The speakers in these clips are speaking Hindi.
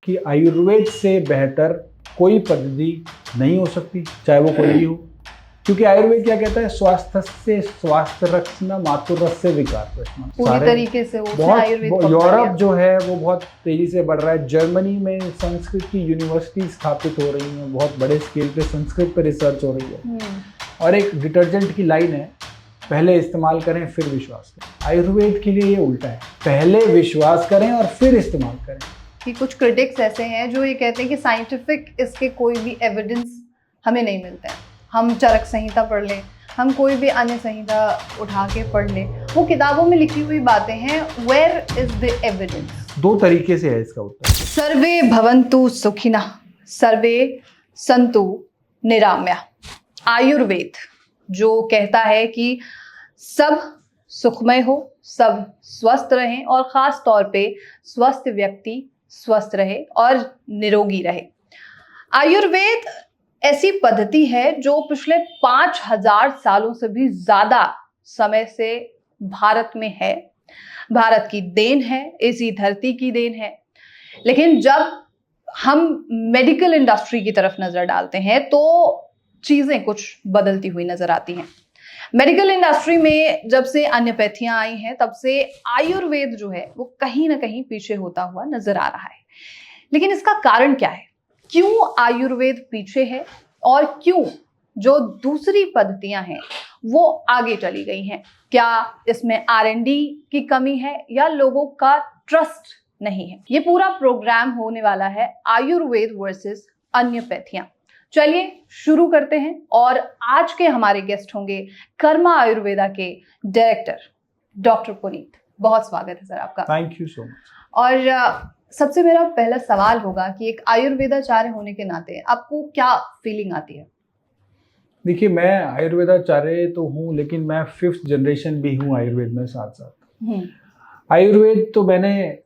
कि आयुर्वेद से बेहतर कोई पद्धति नहीं हो सकती, चाहे वो कोई भी हो। क्योंकि आयुर्वेद क्या कहता है, स्वास्थ्य से स्वास्थ्य रक्षण मातुरस्य विकार प्रशमन। पूरी तरीके से बहुत यूरोप जो है वो बहुत तेजी से बढ़ रहा है। जर्मनी में संस्कृत की यूनिवर्सिटी स्थापित हो रही हैं, बहुत बड़े स्केल पे संस्कृत पे रिसर्च हो रही है। और एक डिटर्जेंट की लाइन है, पहले इस्तेमाल करें फिर विश्वास करें। आयुर्वेद के लिए ये उल्टा है, पहले विश्वास करें और फिर इस्तेमाल करें। कि कुछ क्रिटिक्स ऐसे हैं जो ये कहते हैं कि साइंटिफिक इसके कोई भी एविडेंस हमें नहीं मिलते हैं। हम चरक संहिता पढ़ लें, हम कोई भी अन्य संहिता उठा के पढ़ लें, वो किताबों में लिखी हुई बातें हैं। Where is the evidence? दो तरीके से है इसका उत्तर। सर्वे भवन्तु सुखिनः, सर्वे सन्तु निरामया। आयुर्वेद जो कहता है कि सब सुखमय हो, सब स्वस्थ रहें और ख़ास तौर पे स्वस्थ व्यक्ति स्वस्थ रहे और निरोगी रहे। आयुर्वेद ऐसी पद्धति है जो पिछले 5000 सालों से भी ज़्यादा समय से भारत में है। भारत की देन है, इसी धरती की देन है। लेकिन जब हम मेडिकल इंडस्ट्री की तरफ नज़र डालते हैं तो चीज़ें कुछ बदलती हुई नज़र आती हैं। मेडिकल इंडस्ट्री में जब से अन्यपैथियां आई हैं तब से आयुर्वेद जो है वो कहीं ना कहीं पीछे होता हुआ नजर आ रहा है। लेकिन इसका कारण क्या है? क्यों आयुर्वेद पीछे है और क्यों जो दूसरी पद्धतियां हैं वो आगे चली गई हैं? क्या इसमें R&D की कमी है या लोगों का ट्रस्ट नहीं है? ये पूरा प्रोग्राम होने वाला है आयुर्वेद वर्सेस अन्यपैथियां। चलिए शुरू करते हैं। और आज के हमारे गेस्ट होंगे कर्मा आयुर्वेदा के डायरेक्टर डॉक्टर पुनीत। बहुत स्वागत है सर आपका। Thank you so much. और सबसे मेरा पहला सवाल होगा कि एक आयुर्वेदाचार्य होने के नाते आपको क्या फीलिंग आती है? देखिए, मैं आयुर्वेदाचार्य तो हूँ, लेकिन मैं 5th जनरेशन भी हूँ आयुर्वेद में साथ साथ। आयुर्वेद तो मैंने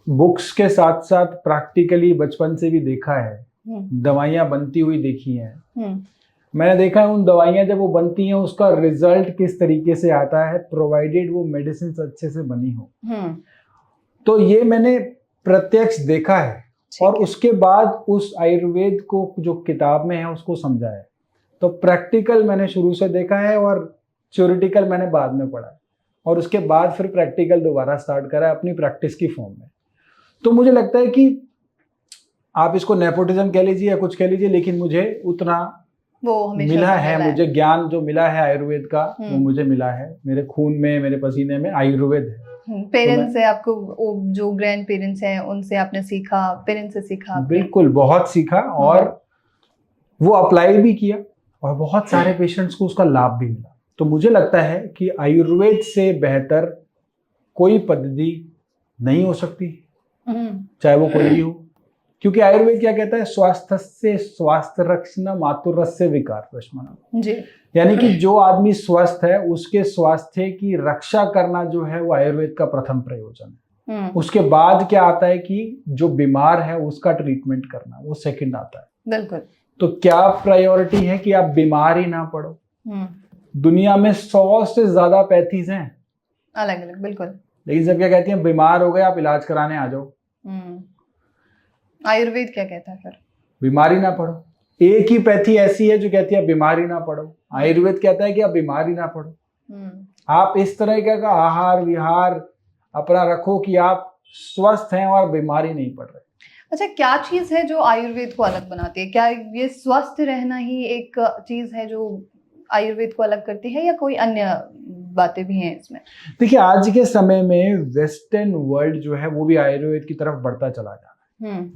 बुक्स के साथ साथ प्रैक्टिकली बचपन से भी देखा है। दवाइयाँ बनती हुई देखी हैं। मैंने देखा है उन दवाइयाँ जब वो बनती हैं उसका रिजल्ट किस तरीके से आता है, प्रोवाइडेड वो मेडिसिन अच्छे से बनी हो। तो ये मैंने प्रत्यक्ष देखा है और उसके बाद उस आयुर्वेद को जो किताब में है उसको समझा है। तो प्रैक्टिकल मैंने शुरू से देखा है और थ्योरेटिकल मैंने बाद में पढ़ा है और उसके बाद फिर प्रैक्टिकल दोबारा स्टार्ट करा है अपनी प्रैक्टिस की फॉर्म में। तो मुझे लगता है कि आप इसको नेपोटिज्म कह लीजिए या कुछ कह लीजिए, लेकिन मुझे उतना वो मिला है। मुझे ज्ञान जो मिला है आयुर्वेद का वो मुझे मिला है। मेरे खून में, मेरे पसीने में आयुर्वेद है। पेरेंट्स से आपको, जो ग्रैंड पेरेंट्स हैं उनसे आपने सीखा, पेरेंट्स से सीखा? बिल्कुल, बहुत सीखा और वो अप्लाई भी किया और बहुत सारे पेशेंट्स को उसका लाभ भी मिला। तो मुझे लगता है कि आयुर्वेद से बेहतर कोई पद्धति नहीं हो सकती, चाहे वो कोई भी हो। क्योंकि आयुर्वेद क्या कहता है, स्वास्थ्य से स्वास्थ्य रक्षण मातुरस्य विकार प्रशमन। यानी कि जो आदमी स्वस्थ है उसके स्वास्थ्य की रक्षा करना जो है वो आयुर्वेद का प्रथम प्रयोजन है। उसके बाद क्या आता है कि जो बीमार है उसका ट्रीटमेंट करना, वो सेकंड आता है। बिल्कुल। तो क्या प्रायोरिटी है कि आप बीमार ही ना पड़ो। दुनिया में 100 से ज्यादा पैथीज हैं अलग अलग। बिल्कुल। लेकिन सब क्या कहती हैं, बीमार हो गए आप इलाज कराने आ जाओ। आयुर्वेद क्या कहता है फिर? बीमारी ना पड़ो। एक ही पैथी ऐसी है जो कहती है बीमारी ना पड़ो। आयुर्वेद कहता है कि आप बीमारी ना पड़ो। आप इस तरह का आहार विहार अपना रखो कि आप स्वस्थ हैं और बीमारी नहीं पड़ रहे। अच्छा, क्या चीज है जो आयुर्वेद को अलग बनाती है? क्या ये स्वस्थ रहना ही एक चीज है जो आयुर्वेद को अलग करती है या कोई अन्य बातें भी हैं इसमें? देखिए, आज के समय में वेस्टर्न वर्ल्ड जो है वो भी आयुर्वेद की तरफ बढ़ता चला जा रहा है।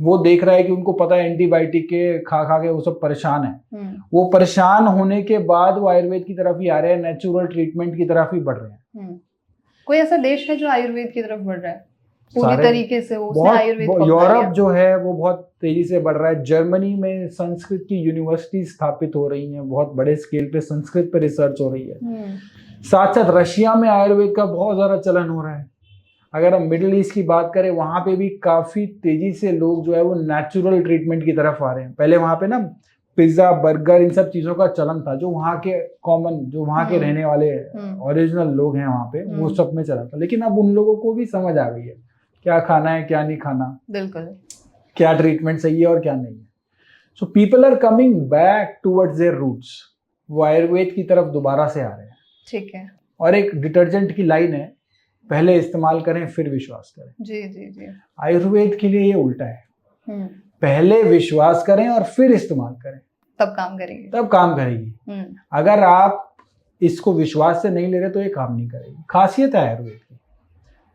वो देख रहा है कि उनको पता है एंटीबायोटिक के खा के वो सब परेशान है। वो परेशान होने के बाद वो आयुर्वेद की तरफ ही आ रहे हैं, नेचुरल ट्रीटमेंट की तरफ ही बढ़ रहे हैं। कोई ऐसा देश है जो आयुर्वेद की तरफ बढ़ रहा है पूरी तरीके से? यूरोप जो है वो बहुत तेजी से बढ़ रहा है। जर्मनी में संस्कृत की यूनिवर्सिटी स्थापित हो रही हैं, बहुत बड़े स्केल पे संस्कृत पे रिसर्च हो रही है। साथ साथ रशिया में आयुर्वेद का बहुत ज्यादा चलन हो रहा है। अगर हम मिडिल ईस्ट की बात करें, वहां पे भी काफी तेजी से लोग जो है वो नेचुरल ट्रीटमेंट की तरफ आ रहे हैं। पहले वहां पे ना पिज्जा बर्गर इन सब चीजों का चलन था, जो वहाँ के कॉमन, जो वहाँ के रहने वाले ओरिजिनल लोग हैं वहाँ पे, वो सब में चला था। लेकिन अब उन लोगों को भी समझ आ गई है क्या खाना है क्या नहीं खाना। बिल्कुल। क्या ट्रीटमेंट सही है और क्या नहीं है। So people are coming back towards their roots, वो आयुर्वेद की तरफ दोबारा से आ रहे हैं। ठीक है। और एक डिटर्जेंट की लाइन है, पहले इस्तेमाल करें फिर विश्वास करें। जी जी जी। आयुर्वेद के लिए ये उल्टा है, हम्म। पहले विश्वास करें और फिर इस्तेमाल करें, तब काम करेगी। तब काम करेगी। अगर आप इसको विश्वास से नहीं ले रहे तो ये काम नहीं करेगी। खासियत है आयुर्वेद की।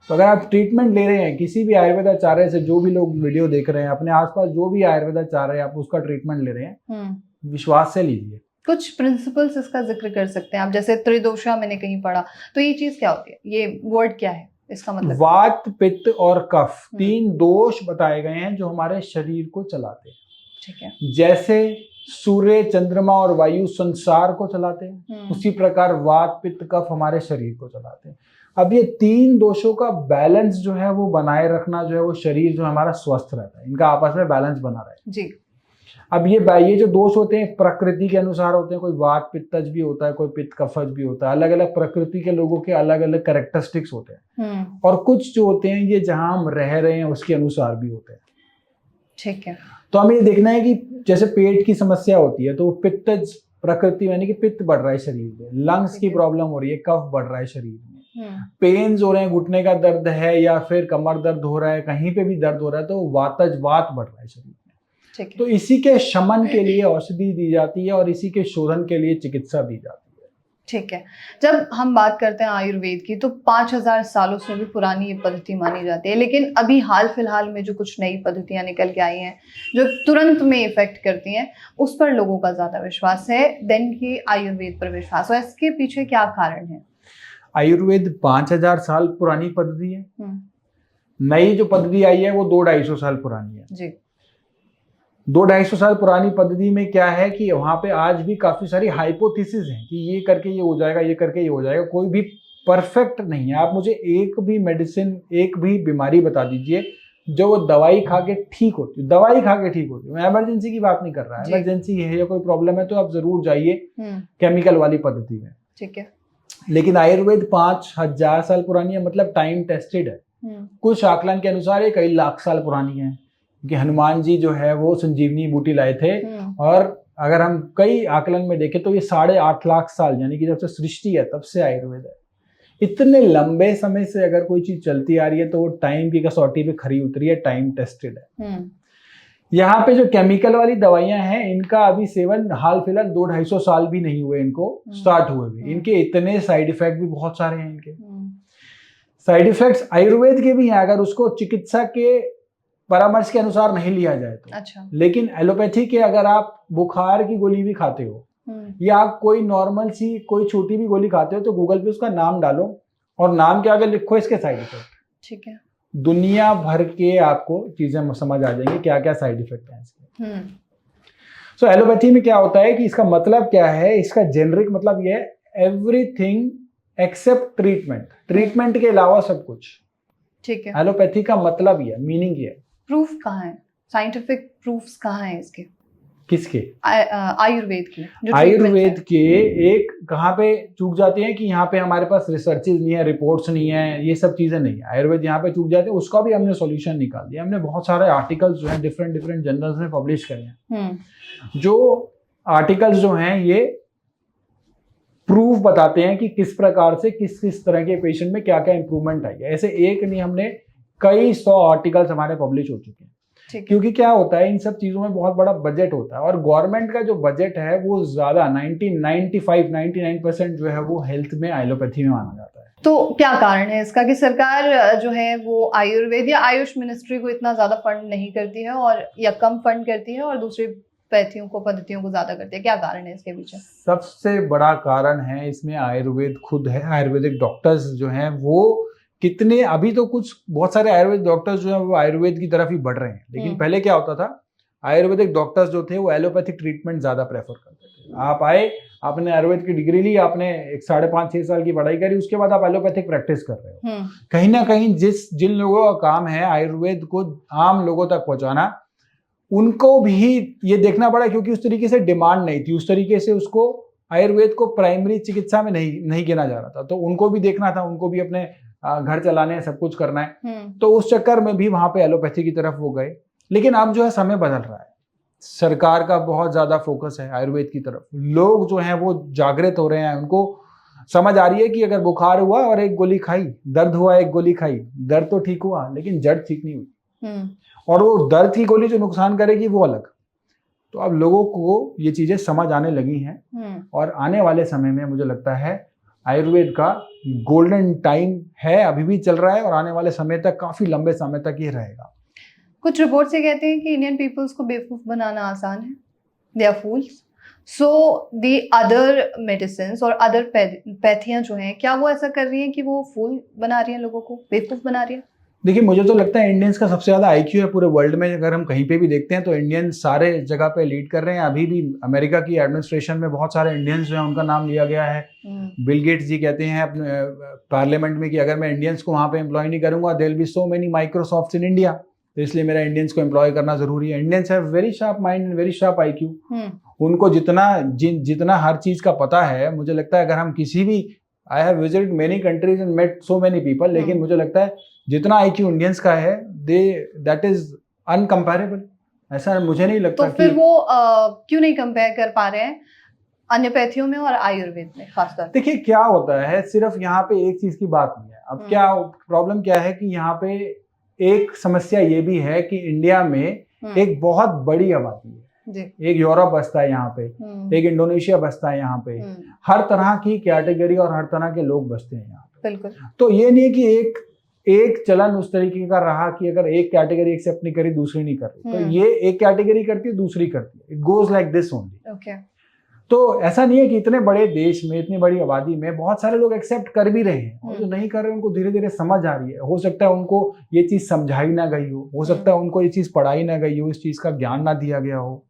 तो अगर आप ट्रीटमेंट ले रहे हैं किसी भी आयुर्वेदाचार्य से, जो भी लोग वीडियो देख रहे हैं, अपने आसपास जो भी आयुर्वेदाचार्य है आप उसका ट्रीटमेंट ले रहे हैं, विश्वास से लीजिए। कुछ प्रिंसिपल्स इसका जिक्र कर सकते हैं आप, जैसे त्रिदोषा मैंने कहीं पढ़ा, तो ये चीज क्या होती है, ये वर्ड क्या है, इसका मतलब? वात, पित्त और कफ, 3 दोष बताए गए हैं जो हमारे शरीर को चलाते हैं। ठीक है। जैसे सूर्य, चंद्रमा और वायु संसार को चलाते हैं, उसी प्रकार वात, पित्त, कफ हमारे शरीर को चलाते हैं। अब ये 3 दोषों का बैलेंस जो है वो बनाए रखना, जो है वो शरीर जो हमारा स्वस्थ रहता है, इनका आपस में बैलेंस बना रहे जी। अब ये जो दोष होते हैं प्रकृति के अनुसार होते हैं, कोई वात पित्तज भी होता है, कोई पित्त कफज भी होता है, अलग अलग प्रकृति के लोगों के अलग अलग कैरेक्टरिस्टिक्स होते हैं। और कुछ जो होते हैं ये जहां हम रह रहे हैं उसके अनुसार भी होते हैं। ठीक है। तो हमें ये देखना है कि जैसे पेट की समस्या होती है तो पित्तज प्रकृति यानी कि पित्त बढ़ रहा है शरीर में, लंग्स की प्रॉब्लम हो रही है, कफ बढ़ रहा है शरीर में, पेन्स हो रहे हैं, घुटने का दर्द है या फिर कमर दर्द हो रहा है, कहीं पे भी दर्द हो रहा है तो वातज, वात बढ़ रहा है शरीर में। तो इसी के शमन के लिए औषधि दी जाती है और इसी के शोधन के लिए चिकित्सा दी जाती है। ठीक है। जब हम बात करते हैं आयुर्वेद की तो 5000 सालों से भी पुरानी ये पद्धति मानी जाती है, लेकिन अभी हाल फिलहाल में जो कुछ नई पद्धतियां निकल के आई हैं जो तुरंत में इफेक्ट करती हैं, उस पर लोगों का ज्यादा विश्वास है देन कि आयुर्वेद पर विश्वास है। इसके पीछे क्या कारण है? आयुर्वेद 5000 साल पुरानी पद्धति है, नई जो पद्धति आई है वो 200-250 साल पुरानी है जी। 200-250 साल पुरानी पद्धति में क्या है कि वहां पे आज भी काफी सारी हाइपोथेसिस हैं कि ये करके ये हो जाएगा, ये करके ये हो जाएगा। कोई भी परफेक्ट नहीं है। आप मुझे एक भी मेडिसिन, एक भी बीमारी बता दीजिए जो वो दवाई खा के ठीक होती है, दवाई खा के ठीक होती है। मैं इमरजेंसी की बात नहीं कर रहा, इमरजेंसी है या कोई प्रॉब्लम है तो आप जरूर जाइए केमिकल वाली पद्धति में। ठीक है। लेकिन आयुर्वेद 5000 साल पुरानी है, मतलब टाइम टेस्टेड है। कुछ आकलन के अनुसार ये कई लाख साल पुरानी है कि हनुमान जी जो है वो संजीवनी बूटी लाए थे, और अगर हम कई आकलन में देखें तो ये 8.5 लाख साल, यानी कि जब से सृष्टि है तब से आयुर्वेद है। इतने लंबे समय से अगर कोई चीज चलती आ रही है तो वो टाइम की कसौटी पे खरी उतरी है, टाइम टेस्टेड है। यहाँ पे जो केमिकल वाली दवाइयां हैं इनका अभी सेवन हाल फिलहाल 200-250 साल भी नहीं हुए इनको स्टार्ट हुए भी। इनके इतने साइड इफेक्ट भी बहुत सारे हैं। इनके साइड इफेक्ट्स आयुर्वेद के भी हैं अगर उसको चिकित्सा के परामर्श के अनुसार नहीं लिया जाए तो। अच्छा। लेकिन एलोपैथी के अगर आप बुखार की गोली भी खाते हो या आप कोई नॉर्मल सी कोई छोटी भी गोली खाते हो तो गूगल पे उसका नाम डालो और नाम के आगे लिखो इसके साइड इफेक्ट। ठीक है। दुनिया भर के आपको चीजें समझ आ जाएंगी क्या क्या साइड इफेक्ट है इसके। सो एलोपैथी में क्या होता है कि इसका मतलब क्या है, इसका जेनरिक मतलब ये है एवरीथिंग एक्सेप्ट ट्रीटमेंट, ट्रीटमेंट के अलावा सब कुछ। ठीक है। एलोपैथी का मतलब ये मीनिंग ये। प्रूफ कहाँ है, साइंटिफिक प्रूफ्स कहाँ है इसके? किसके? आयुर्वेद की। आयुर्वेद के एक कहाँ पे चूक जाते हैं कि यहाँ पे हमारे पास रिसर्चेज नहीं है, रिपोर्ट्स नहीं है, ये सब चीजें नहीं है। आयुर्वेद यहाँ पे चूक जाते हैं, उसका भी हमने सॉल्यूशन निकाल दिया। हमने बहुत सारे आर्टिकल्स जो हैं डिफरेंट जर्नल्स में पब्लिश करे हैं। जो आर्टिकल्स जो हैं ये प्रूफ बताते हैं कि किस प्रकार से किस किस तरह के पेशेंट में क्या क्या इंप्रूवमेंट आई है। ऐसे एक नहीं, हमने कई 100 आर्टिकल्स हमारे पब्लिश हो चुके हैं। क्योंकि क्या होता है इन सब चीजों में बहुत बड़ा बजट होता है और गवर्नमेंट का जो बजट है वो ज्यादा 99% जो है वो हेल्थ में एलोपैथी में माना जाता है। तो क्या कारण है इसका कि सरकार जो है वो आयुर्वेद या आयुष मिनिस्ट्री को इतना ज्यादा फंड नहीं करती है और या कम फंड करती है और दूसरी पैथियों को पद्धतियों को ज्यादा करती है? क्या कारण है इसके पीछे? सबसे बड़ा कारण है इसमें आयुर्वेद खुद है। आयुर्वेदिक डॉक्टर्स जो हैं वो कितने, अभी तो कुछ बहुत सारे आयुर्वेद डॉक्टर्स जो हैं वो आयुर्वेद की तरफ ही बढ़ रहे हैं। लेकिन पहले क्या होता था, आयुर्वेदिक डॉक्टर्स जो थे वो एलोपैथिक ट्रीटमेंट ज्यादा प्रेफर करते थे। आप आए, आपने आयुर्वेद की डिग्री ली, आपने 5.5-6 साल की पढ़ाई करी, उसके बाद आप एलोपैथिक प्रैक्टिस कर रहे हो। कहीं ना कहीं जिन लोगों का काम है आयुर्वेद को आम लोगों तक पहुंचाना, उनको भी ये देखना पड़ा क्योंकि उस तरीके से डिमांड नहीं थी, उस तरीके से उसको आयुर्वेद को प्राइमरी चिकित्सा में नहीं गिना जा रहा था। तो उनको भी देखना था, उनको भी अपने घर चलाने हैं, सब कुछ करना है। तो उस चक्कर में भी वहां पे एलोपैथी की तरफ वो गए लेकिन अब जो है समय बदल रहा है, सरकार का बहुत ज्यादा फोकस है आयुर्वेद की तरफ, लोग जो हैं वो जागृत हो रहे हैं, उनको समझ आ रही है कि अगर बुखार हुआ और एक गोली खाई, दर्द हुआ एक गोली खाई, दर्द तो ठीक हुआ लेकिन जड़ ठीक नहीं हुई, और वो दर्द की गोली जो नुकसान करेगी वो अलग। तो अब लोगों को ये चीजें समझ आने लगी हैं, और आने वाले समय में मुझे लगता है आयुर्वेद का गोल्डन टाइम है, अभी भी चल रहा है, और आने वाले समय तक, काफी लंबे समय तक ये रहेगा। कुछ रिपोर्ट से कहते हैं कि इंडियन पीपल्स को बेवकूफ बनाना आसान है, they are fools, so the other medicine और अदर पैथियां जो हैं, क्या वो ऐसा कर रही हैं कि वो फूल बना रही हैं, लोगों को बेवकूफ बना रही है? देखिए, मुझे तो लगता है इंडियंस का सबसे ज्यादा आईक्यू है पूरे वर्ल्ड में। अगर हम कहीं पे भी देखते हैं तो इंडियंस सारे जगह पे लीड कर रहे हैं। अभी भी अमेरिका की एडमिनिस्ट्रेशन में बहुत सारे इंडियंस जो हैं उनका नाम लिया गया है। बिल गेट्स जी कहते हैं अपने पार्लियामेंट में कि अगर मैं इंडियंस को वहाँ पे एम्प्लॉय नहीं करूंगा, there will be so many Microsoft in India, तो इसलिए मेरा इंडियंस को एम्प्लॉय करना जरूरी है। Indians have very sharp mind and very sharp IQ. उनको जितना हर चीज का पता है, मुझे लगता है अगर हम किसी भी, I have visited many countries and met so many people, लेकिन मुझे लगता है जितना आईक्यू इंडियंस का है, दैट इज अनकंपेरेबल। ऐसा मुझे नहीं लगता। तो फिर वो क्यों नहीं कंपेयर कर पा रहे हैं अन्य पैथियों में और आयुर्वेद में खासतौर? देखिए, क्या होता है, सिर्फ यहाँ पे एक चीज की बात नहीं है। अब क्या प्रॉब्लम क्या है कि यहाँ पे एक समस्या ये भी है कि इंडिया में एक बहुत बड़ी आबादी है। एक यूरोप बसता है यहाँ पे, एक इंडोनेशिया बसता है यहाँ पे, हर तरह की कैटेगरी और हर तरह के लोग बसते हैं यहाँ पे। बिल्कुल। तो ये नहीं है कि एक चलन उस तरीके का रहा कि अगर एक कैटेगरी एक्सेप्ट नहीं करी दूसरी नहीं कर रही, तो ये एक कैटेगरी करती है दूसरी करती है, it goes like this only. Okay. तो ऐसा नहीं है कि इतने बड़े देश में, इतनी बड़ी आबादी में बहुत सारे लोग एक्सेप्ट कर भी रहे हैं, और जो नहीं कर रहे उनको धीरे धीरे समझ आ रही है। हो सकता है उनको ये चीज समझाई ना गई हो सकता है उनको ये चीज पढ़ाई ना गई हो, इस चीज का ज्ञान ना दिया गया हो,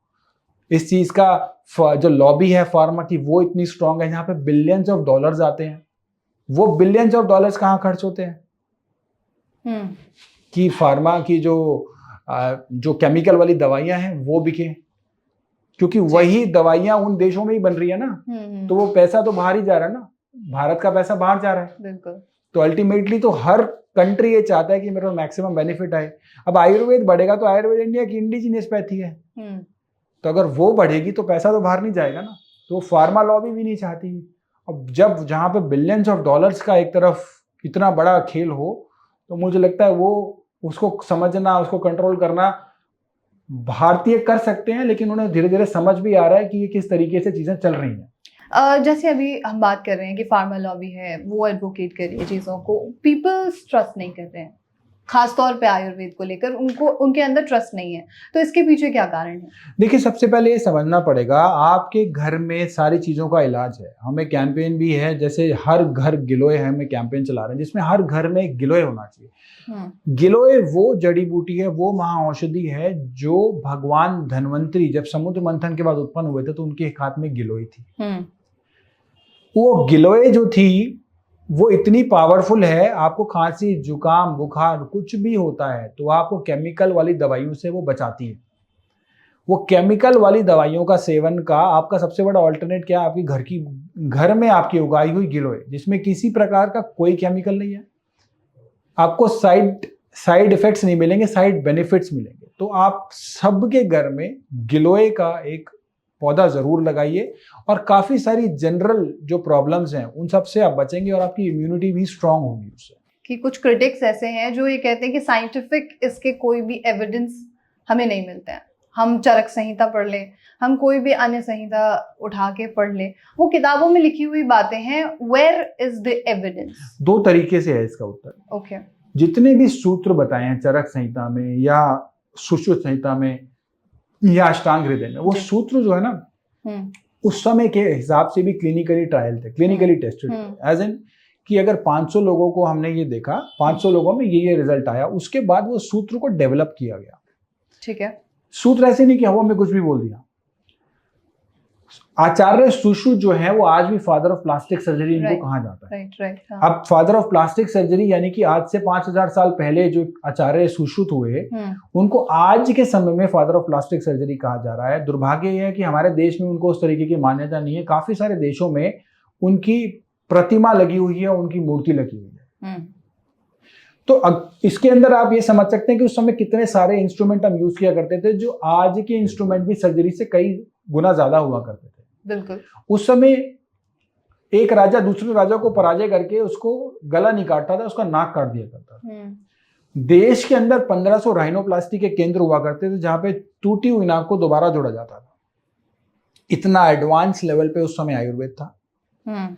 इस चीज का जो लॉबी है फार्मा की वो इतनी स्ट्रांग है, जहाँ पे बिलियंस ऑफ डॉलर्स आते हैं। वो बिलियंस ऑफ डॉलर्स कहाँ खर्च होते हैं कि फार्मा की जो केमिकल वाली दवाइयां हैं वो बिके, क्योंकि वही दवाइयां उन देशों में ही बन रही है ना, तो वो पैसा तो बाहर ही जा रहा है ना, भारत का पैसा बाहर जा रहा है। बिल्कुल। तो अल्टीमेटली तो हर कंट्री ये चाहता है कि मेरे को मैक्सिमम बेनिफिट आए। अब आयुर्वेद बढ़ेगा तो आयुर्वेद इंडिया की इंडिजीनियस पैथी है, तो अगर वो बढ़ेगी तो पैसा तो बाहर नहीं जाएगा ना, तो फार्मा लॉबी भी नहीं चाहती। अब जब जहाँ पे बिलियंस ऑफ डॉलर्स का एक तरफ इतना बड़ा खेल हो, तो मुझे लगता है वो उसको समझना, उसको कंट्रोल करना भारतीय कर सकते हैं, लेकिन उन्हें धीरे धीरे समझ भी आ रहा है कि ये किस तरीके से चीजें चल रही हैं। जैसे अभी हम बात कर रहे हैं कि फार्मा लॉबी है वो एडवोकेट कर रही है चीजों को, पीपल्स ट्रस्ट नहीं कर रहे हैं, खासतौर पे आयुर्वेद को लेकर उनके अंदर ट्रस्ट नहीं है, तो इसके पीछे क्या कारण है? देखिए, सबसे पहले ये समझना पड़ेगा, आपके घर में सारी चीजों का इलाज है। हमें कैंपेन भी है, जैसे हर घर गिलोय है, हमें कैंपेन चला रहे हैं जिसमें हर घर में एक गिलोय होना चाहिए। गिलोय वो जड़ी बूटी है, वो महाऔषधि है जो भगवान धन्वंतरी जब समुद्र मंथन के बाद उत्पन्न हुए थे तो उनके एक हाथ में गिलोय थी। वो गिलोय जो थी वो इतनी पावरफुल है, आपको खांसी, जुकाम, बुखार कुछ भी होता है तो आपको केमिकल वाली दवाइयों से वो बचाती है। वो केमिकल वाली दवाइयों का सेवन का आपका सबसे बड़ा ऑल्टरनेट क्या है? आपकी घर में आपकी उगाई हुई गिलोय, जिसमें किसी प्रकार का कोई केमिकल नहीं है। आपको साइड इफेक्ट्स नहीं मिलेंगे, साइड बेनिफिट्स मिलेंगे। तो आप सबके घर में गिलोय का एक पौधा जरूर लगाइए, और काफी सारी जनरल जो प्रॉब्लम्स हैं उन सब से आप बचेंगे, और आपकी इम्यूनिटी भी स्ट्रांग होगी उससे। कि कुछ क्रिटिक्स ऐसे हैं जो ये कहते हैं कि साइंटिफिक इसके कोई भी एविडेंस हमें नहीं मिलते हैं। हम चरक संहिता पढ़ लें, हम कोई भी अन्य संहिता उठा के पढ़ लें, वो किताबों में लिखी हुई बातें हैं, वेयर इज द एविडेंस? दो तरीके से है इसका उत्तर। ओके। जितने भी सूत्र बताए हैं चरक संहिता में या सुश्रुत संहिता में या अष्टांग हृदय में, वो सूत्र जो है ना उस समय के हिसाब से भी क्लिनिकली ट्रायल थे, क्लिनिकली टेस्टेड थे। एज इन कि अगर 500 लोगों को हमने ये देखा, 500 लोगों में ये रिजल्ट आया, उसके बाद वो सूत्र को डेवलप किया गया। ठीक है। सूत्र ऐसे नहीं कि हवा में कुछ भी बोल दिया। आचार्य सुश्रुत जो है वो आज भी फादर ऑफ प्लास्टिक सर्जरी इनको कहा जाता है। राइट। अब फादर ऑफ प्लास्टिक सर्जरी यानी कि आज से 5000 साल पहले जो आचार्य सुश्रुत हुए, उनको आज के समय में फादर ऑफ प्लास्टिक सर्जरी कहा जा रहा है। दुर्भाग्य यह है कि हमारे देश में उनको उस तरीके की मान्यता नहीं है। काफी सारे देशों में उनकी प्रतिमा लगी हुई है, उनकी मूर्ति लगी हुई है। तो इसके अंदर आप ये समझ सकते हैं कि उस समय कितने सारे इंस्ट्रूमेंट हम यूज किया करते थे, जो आज के इंस्ट्रूमेंट भी सर्जरी से कई गुना ज्यादा हुआ करते थे। बिल्कुल। उस समय एक राजा दूसरे राजा को पराजय करके उसको गला नहीं काटता था, उसका नाक काट दिया करता था। देश के अंदर 1500 राइनोप्लास्टी के केंद्र हुआ करते थे, जहां पे टूटी हुई नाक को दोबारा जोड़ा जाता था। इतना एडवांस लेवल पे उस समय आयुर्वेद था।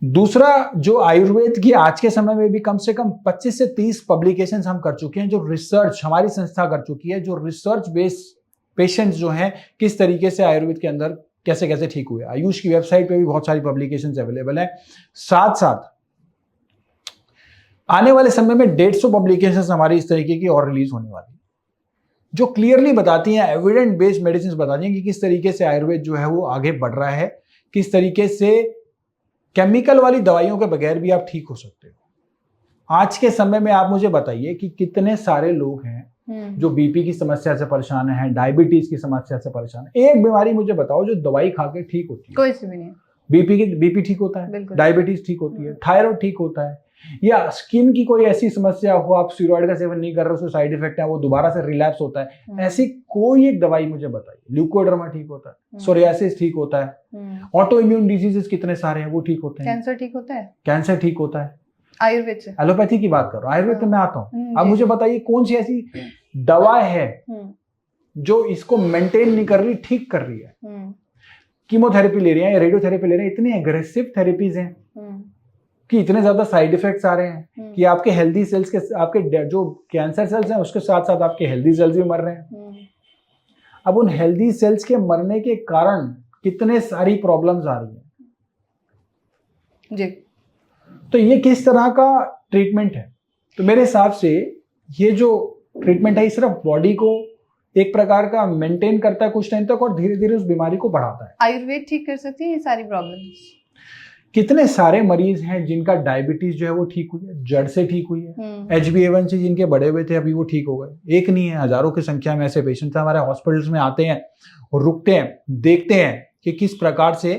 दूसरा, जो आयुर्वेद की आज के समय में भी कम से कम 25 से 30 पब्लिकेशंस हम कर चुके हैं, जो रिसर्च हमारी संस्था कर चुकी है, जो रिसर्च बेस्ड पेशेंट्स जो हैं किस तरीके से आयुर्वेद के अंदर कैसे कैसे ठीक हुए। आयुष की वेबसाइट पे भी बहुत सारी पब्लिकेशंस अवेलेबल है। साथ साथ आने वाले समय में 150 पब्लिकेशंस हमारी इस तरीके की और रिलीज होने वाली, जो क्लियरली बताती हैं, एविडेंस बेस्ड मेडिसिन बताती हैं कि किस तरीके से आयुर्वेद जो है वो आगे बढ़ रहा है, किस तरीके से केमिकल वाली दवाइयों के बगैर भी आप ठीक हो सकते हो। आज के समय में आप मुझे बताइए कि कितने सारे लोग हैं जो बीपी की समस्या से परेशान है, डायबिटीज की समस्या से परेशान है। एक बीमारी मुझे बताओ जो दवाई खा के ठीक होती है। कोई सी भी नहीं। बीपी ठीक होता है, डायबिटीज ठीक होती है, थायराइड ठीक होता है, या स्किन की कोई ऐसी समस्या हो, आप स्टेरॉइड का सेवन नहीं कर रहे हो, उससे साइड इफेक्ट है, वो दोबारा से रिलैप्स होता है, ऐसी कोई एक दवाई मुझे बताइए। ल्यूकोडर्मा ठीक होता है, सोरियासिस ठीक होता है, ऑटो इम्यून डिजीजेस कितने सारे हैं वो ठीक होते हैं, कैंसर ठीक होता है, कैंसर ठीक होता है। आयुर्वेद से, एलोपैथी की बात करो, आयुर्वेद में आता हूँ। अब मुझे बताइए कौन सी ऐसी दवा है जो इसको मेंटेन नहीं कर रही, ठीक कर रही है। कीमोथेरेपी ले रहे हैं, रेडियोथेरेपी ले रहे हैं, इतनी एग्रेसिव थेरेपीज हैं कि इतने ज्यादा साइड इफेक्ट्स आ रहे हैं कि आपके हेल्दी सेल्स के, आपके जो कैंसर सेल्स हैं उसके साथ साथ आपके हेल्दी सेल्स भी मर रहे हैं। अब उन हेल्दी सेल्स के मरने के कारण कितने सारी प्रॉब्लम्स आ रही हैं जी। तो ये किस तरह का ट्रीटमेंट है? तो मेरे हिसाब से ये जो ट्रीटमेंट है ये सिर्फ बॉडी को एक प्रकार का मेंटेन करता है कुछ टाइम तक और धीरे धीरे उस बीमारी को बढ़ाता है। आयुर्वेद ठीक कर सकती है ये सारी प्रॉब्लम्स। कितने सारे मरीज हैं जिनका डायबिटीज जो है वो ठीक हुई है, जड़ से ठीक हुई है। HbA1c जिनके बढ़े हुए थे अभी वो ठीक हो गए। एक नहीं है, हजारों की संख्या में ऐसे पेशेंट्स हमारे हॉस्पिटल्स में आते हैं और रुकते हैं, देखते हैं कि किस प्रकार से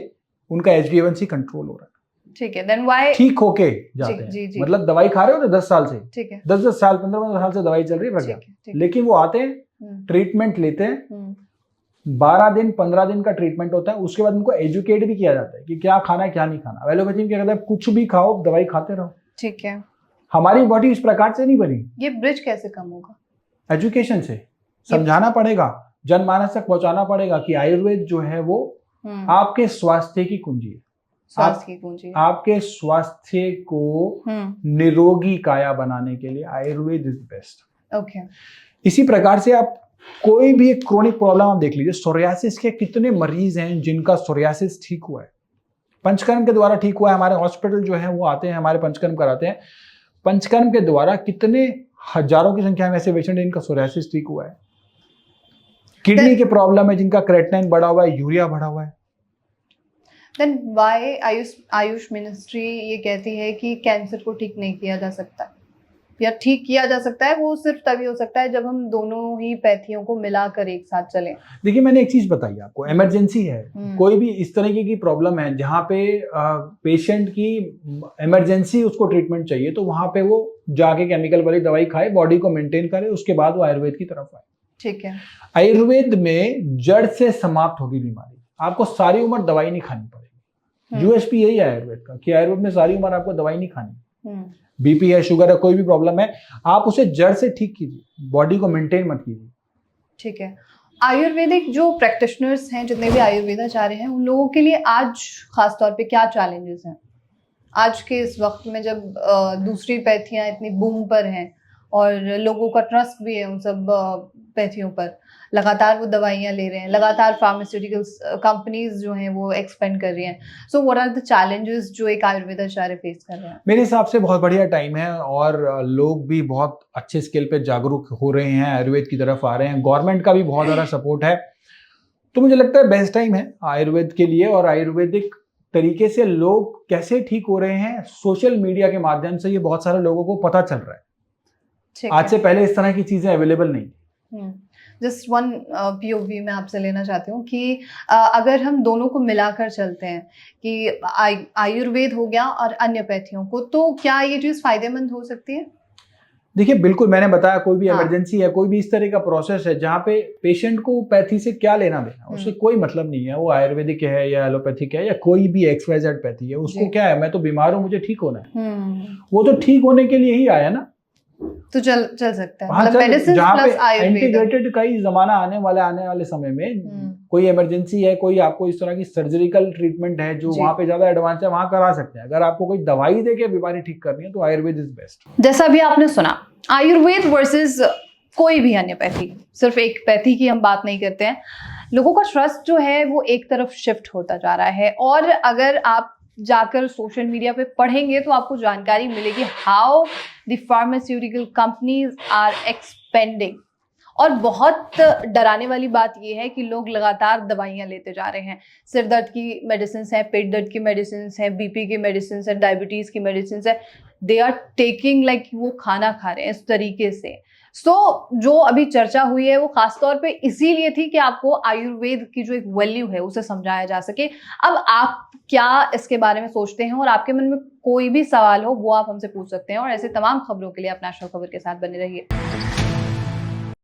उनका HbA1c कंट्रोल हो रहा है। ठीक है, देन व्हाई ठीक होके जाते हैं। जी। मतलब दवाई खा रहे हो तो 10 साल से, ठीक है, 10 साल 15 साल से दवाई चल रही है, लेकिन वो आते हैं, ट्रीटमेंट लेते हैं, 12 दिन 15 दिन का ट्रीटमेंट होता है। उसके बाद उनको एजुकेट भी किया जाता है कि क्या खाना है क्या नहीं खाना। एलोपैथी में क्या कहता है, कुछ भी खाओ, दवाई खाते रहो। ठीक है, हमारी बॉडी इस प्रकार से नहीं बनी। ये ब्रिज कैसे कम होगा? एजुकेशन से समझाना पड़ेगा, जनमानस तक पहुंचाना पड़ेगा कि आयुर्वेद जो है वो आपके स्वास्थ्य की कुंजी है। स्वास्थ्य की कुंजी, आपके स्वास्थ्य को निरोगी काया बनाने के लिए आयुर्वेद इज बेस्ट। ओके। इसी प्रकार से आप कोई भी एक क्रोनिक प्रॉब्लम आप देख लीजिए, सोरियासिस के कितने मरीज हैं जिनका सोरियासिस ठीक हुआ है, पंचकर्म के द्वारा ठीक हुआ है। हमारे हॉस्पिटल जो है वो आते हैं, हमारे पंचकर्म कराते हैं, पंचकर्म के द्वारा कितने हजारों की संख्या में ऐसे पेशेंट हैं जिनका सोरियासिस ठीक हुआ है। किडनी के प्रॉब्लम है जिनका क्रेटिनाइन बढ़ा हुआ है, यूरिया बढ़ा हुआ है। Then why आयुष मिनिस्ट्री ये कहती है कि कैंसर को ठीक नहीं किया जा सकता, या ठीक किया जा सकता है वो सिर्फ तभी हो सकता है जब हम दोनों ही पैथियों को मिलाकर एक साथ चलें? देखिए, मैंने एक चीज बताई आपको, इमरजेंसी है, कोई भी इस तरीके की प्रॉब्लम है जहाँ पे पेशेंट की इमरजेंसी उसको ट्रीटमेंट चाहिए, तो वहां पे वो जाके केमिकल वाली दवाई खाए, बॉडी को मेंटेन करे, उसके बाद वो आयुर्वेद की तरफ आए। ठीक है। आयुर्वेद में जड़ से समाप्त होगी बीमारी, आपको सारी उम्र दवाई नहीं खानी पड़ेगी। यूएसपी यही है आयुर्वेद का कि आयुर्वेद में सारी उम्र आपको दवाई नहीं खानी। बीपी है, शुगर है, कोई भी प्रॉब्लम है, आप उसे जड़ से ठीक कीजिए, बॉडी को मेंटेन मत कीजिए। ठीक है। आयुर्वेदिक जो प्रैक्टिशनर्स हैं, जितने भी आयुर्वेदाचार्य हैं, उन लोगों के लिए आज खास तौर पे क्या चैलेंजेस हैं आज के इस वक्त में, जब दूसरी पैथियां इतनी बूम पर हैं और लोगों का ट्रस्ट भी है उन सब पैथियों पर, लगातार वो दवाइयाँ ले रहे हैं, लगातार फार्मास्यूटिकल्स कंपनीज जो हैं वो एक्सपेंड कर रही हैं। So what are the challenges जो एक आयुर्वेदाचार्य फेस कर रहे हैं? मेरे हिसाब से बहुत बढ़िया टाइम है और लोग भी बहुत अच्छे स्केल पे जागरूक हो रहे हैं, आयुर्वेद की तरफ आ रहे हैं, गवर्नमेंट का भी बहुत ज़्यादा सपोर्ट है। तो मुझे लगता है बेस्ट टाइम है आयुर्वेद के लिए। और आयुर्वेदिक तरीके से लोग कैसे ठीक हो रहे हैं, सोशल मीडिया के माध्यम से ये बहुत सारे लोगों को पता चल रहा है। आज से पहले इस तरह की चीजें अवेलेबल नहीं। जस्ट वन POV मैं आपसे लेना चाहती हूँ कि अगर हम दोनों को मिलाकर चलते हैं कि आयुर्वेद हो गया और अन्य पैथियों को, तो क्या ये चीज़ फायदेमंद हो सकती है? देखिए बिल्कुल, मैंने बताया कोई भी हाँ। इमरजेंसी है, कोई भी इस तरह का प्रोसेस है जहाँ पे पेशेंट को पैथी से क्या लेना देना, उससे कोई मतलब नहीं है, वो आयुर्वेदिक है या एलोपैथिक है या कोई भी XYZ पैथी है, उसको जी। क्या है, मैं तो बीमार हूँ, मुझे ठीक होना है। हम्म, वो तो ठीक होने के लिए ही आया ना। तो चल सकता है, हाँ, मतलब मेडिसिन जहाँ पे प्लस आयुर्वेद। इंटीग्रेटेड का ही जमाना आने वाले समय में, कोई इमरजेंसी है, कोई आपको इस तरह की सर्जिकल ट्रीटमेंट है जो जी। वहाँ पे ज्यादा एडवांस है, वहाँ करा सकते हैं। अगर आपको कोई दवाई दे के बीमारी ठीक करनी है तो आयुर्वेद इज बेस्ट। जैसा भी आपने सुना, आयुर्वेद वर्सेस कोई भी अन्य पैथी, सिर्फ एक पैथी की हम बात नहीं करते हैं। लोगों का ट्रस्ट जो है वो एक तरफ शिफ्ट होता जा रहा है, और अगर आप जाकर सोशल मीडिया पे पढ़ेंगे तो आपको जानकारी मिलेगी how the pharmaceutical companies are expanding. और बहुत डराने वाली बात यह है कि लोग लगातार दवाइयां लेते जा रहे हैं। सिर दर्द की मेडिसिन है, पेट दर्द की मेडिसिन है, बीपी की मेडिसिन है, डायबिटीज की मेडिसिन है। दे आर टेकिंग लाइक वो खाना खा रहे हैं इस तरीके से। जो अभी चर्चा हुई है वो खासतौर पे इसीलिए थी कि आपको आयुर्वेद की जो एक वैल्यू है उसे समझाया जा सके। अब आप क्या इसके बारे में सोचते हैं, और आपके मन में कोई भी सवाल हो वो आप हमसे पूछ सकते हैं, और ऐसे तमाम खबरों के लिए आप नेशनल खबर के साथ बने रहिए।